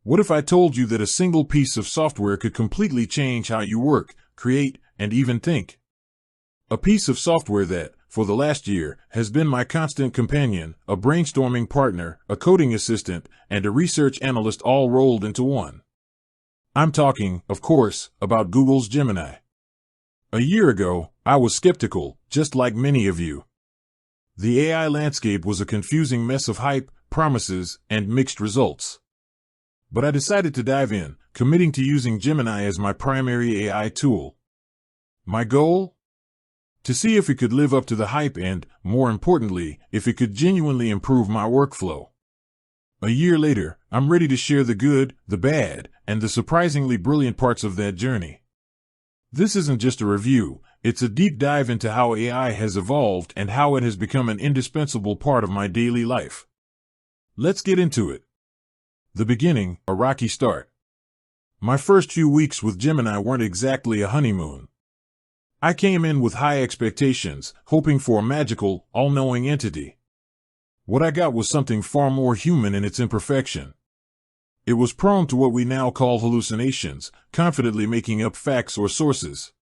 What if I told you that a single piece of software could completely change how you work, create, and even think? A piece of software that, for the last year, has been my constant companion, a brainstorming partner, a coding assistant, and a research analyst all rolled into one. I'm talking, of course, about Google's Gemini. A year ago, I was skeptical, just like many of you. The AI landscape was a confusing mess of hype, promises, and mixed results. But I decided to dive in, committing to using Gemini as my primary AI tool. My goal? To see if it could live up to the hype and, more importantly, if it could genuinely improve my workflow. A year later, I'm ready to share the good, the bad, and the surprisingly brilliant parts of that journey. This isn't just a review, it's a deep dive into how AI has evolved and how it has become an indispensable part of my daily life. Let's get into it. The beginning, a rocky start. My first few weeks with Gemini weren't exactly a honeymoon. I came in with high expectations, hoping for a magical, all-knowing entity. What I got was something far more human in its imperfection. It was prone to what we now call hallucinations, confidently making up facts or sources.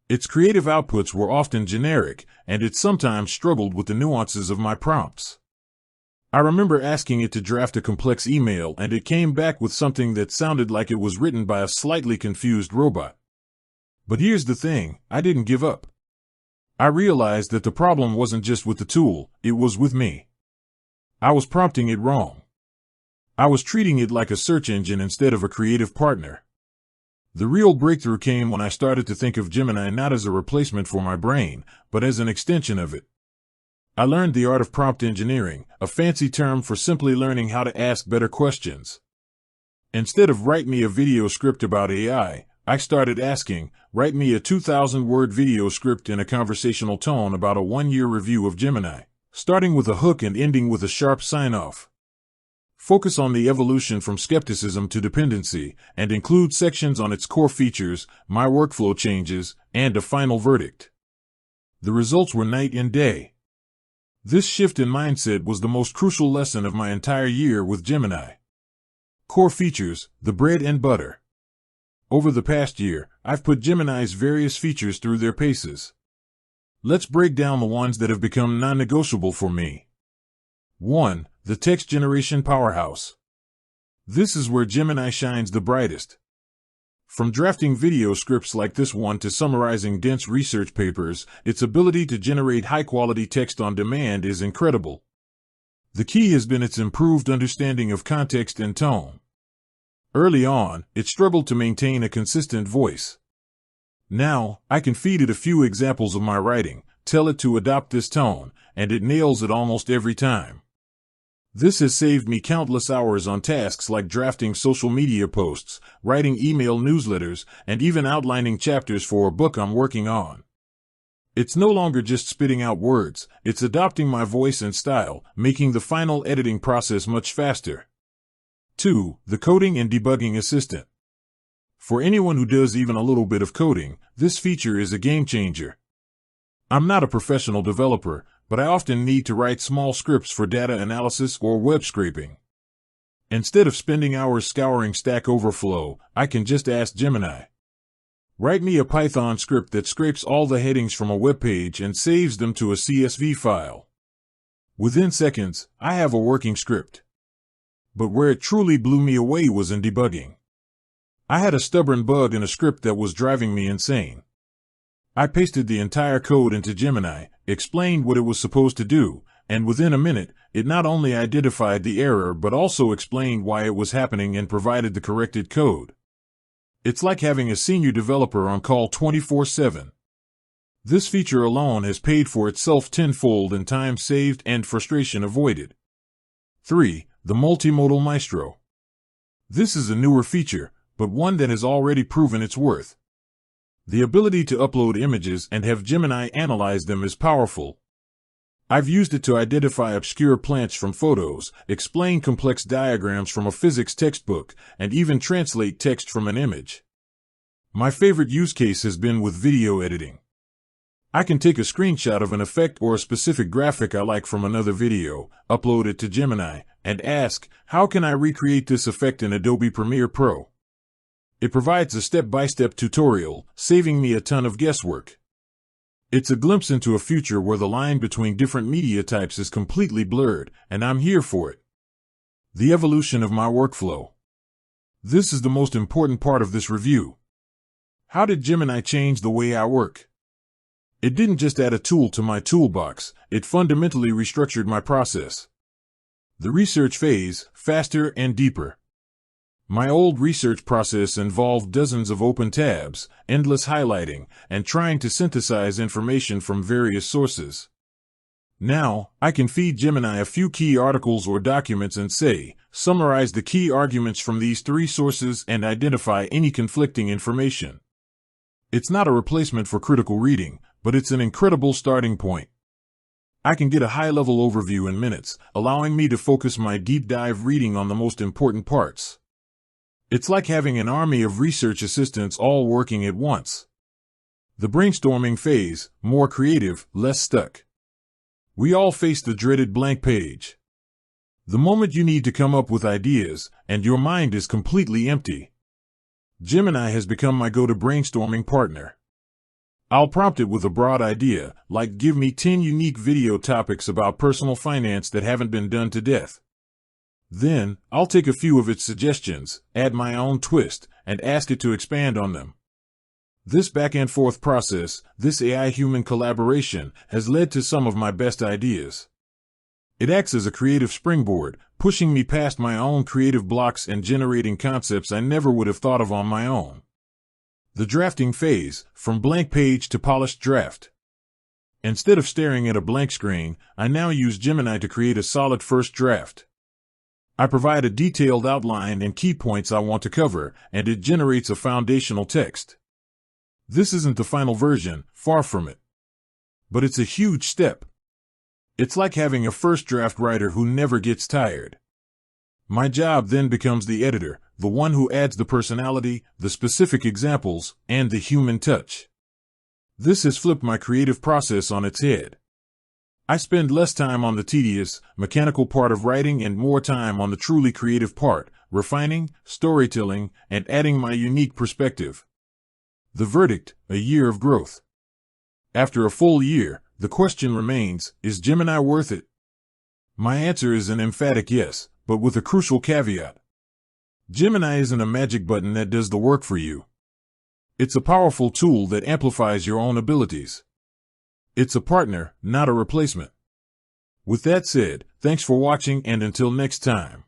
Its creative outputs were often generic, and it sometimes struggled with the nuances of my prompts. I remember asking it to draft a complex email, and it came back with something that sounded like it was written by a slightly confused robot. But here's the thing, I didn't give up. I realized that the problem wasn't just with the tool, it was with me. I was prompting it wrong. I was treating it like a search engine instead of a creative partner. The real breakthrough came when I started to think of Gemini not as a replacement for my brain, but as an extension of it. I learned the art of prompt engineering, a fancy term for simply learning how to ask better questions. Instead of write me a video script about AI, I started asking, write me a 2,000-word video script in a conversational tone about a one-year review of Gemini, starting with a hook and ending with a sharp sign-off. Focus on the evolution from skepticism to dependency, and include sections on its core features, my workflow changes, and a final verdict. The results were night and day. This shift in mindset was the most crucial lesson of my entire year with Gemini. Core features, the bread and butter. Over the past year, I've put Gemini's various features through their paces. Let's break down the ones that have become non-negotiable for me. 1. The text generation powerhouse. This is where Gemini shines the brightest. From drafting video scripts like this one to summarizing dense research papers, its ability to generate high-quality text on demand is incredible. The key has been its improved understanding of context and tone. Early on, it struggled to maintain a consistent voice. Now, I can feed it a few examples of my writing, tell it to adopt this tone, and it nails it almost every time. This has saved me countless hours on tasks like drafting social media posts, writing email newsletters, and even outlining chapters for a book I'm working on. It's no longer just spitting out words, it's adopting my voice and style, making the final editing process much faster. 2. The coding and debugging assistant. For anyone who does even a little bit of coding, this feature is a game changer. I'm not a professional developer, but I often need to write small scripts for data analysis or web scraping. Instead of spending hours scouring Stack Overflow, I can just ask Gemini. Write me a Python script that scrapes all the headings from a web page and saves them to a CSV file. Within seconds, I have a working script. But where it truly blew me away was in debugging. I had a stubborn bug in a script that was driving me insane. I pasted the entire code into Gemini, explained what it was supposed to do, and within a minute, it not only identified the error but also explained why it was happening and provided the corrected code. It's like having a senior developer on call 24/7. This feature alone has paid for itself tenfold in time saved and frustration avoided. 3. The multimodal maestro. This is a newer feature, but one that has already proven its worth. The ability to upload images and have Gemini analyze them is powerful. I've used it to identify obscure plants from photos, explain complex diagrams from a physics textbook, and even translate text from an image. My favorite use case has been with video editing. I can take a screenshot of an effect or a specific graphic I like from another video, upload it to Gemini, and ask, how can I recreate this effect in Adobe Premiere Pro? It provides a step-by-step tutorial, saving me a ton of guesswork. It's a glimpse into a future where the line between different media types is completely blurred, and I'm here for it. The evolution of my workflow. This is the most important part of this review. How did Gemini change the way I work? It didn't just add a tool to my toolbox, it fundamentally restructured my process. The research phase, faster and deeper. My old research process involved dozens of open tabs, endless highlighting, and trying to synthesize information from various sources. Now, I can feed Gemini a few key articles or documents and say, summarize the key arguments from these 3 sources and identify any conflicting information. It's not a replacement for critical reading, but it's an incredible starting point. I can get a high-level overview in minutes, allowing me to focus my deep dive reading on the most important parts. It's like having an army of research assistants all working at once. The brainstorming phase, more creative, less stuck. We all face the dreaded blank page. The moment you need to come up with ideas, and your mind is completely empty. Gemini has become my go-to brainstorming partner. I'll prompt it with a broad idea, like give me 10 unique video topics about personal finance that haven't been done to death. Then, I'll take a few of its suggestions, add my own twist, and ask it to expand on them. This back-and-forth process, this AI-human collaboration, has led to some of my best ideas. It acts as a creative springboard, pushing me past my own creative blocks and generating concepts I never would have thought of on my own. The drafting phase, from blank page to polished draft. Instead of staring at a blank screen, I now use Gemini to create a solid first draft. I provide a detailed outline and key points I want to cover, and it generates a foundational text. This isn't the final version, far from it. But it's a huge step. It's like having a first draft writer who never gets tired. My job then becomes the editor, the one who adds the personality, the specific examples, and the human touch. This has flipped my creative process on its head. I spend less time on the tedious, mechanical part of writing and more time on the truly creative part, refining, storytelling, and adding my unique perspective. The verdict, a year of growth. After a full year, the question remains, is Gemini worth it? My answer is an emphatic yes, but with a crucial caveat. Gemini isn't a magic button that does the work for you. It's a powerful tool that amplifies your own abilities. It's a partner, not a replacement. With that said, thanks for watching and until next time.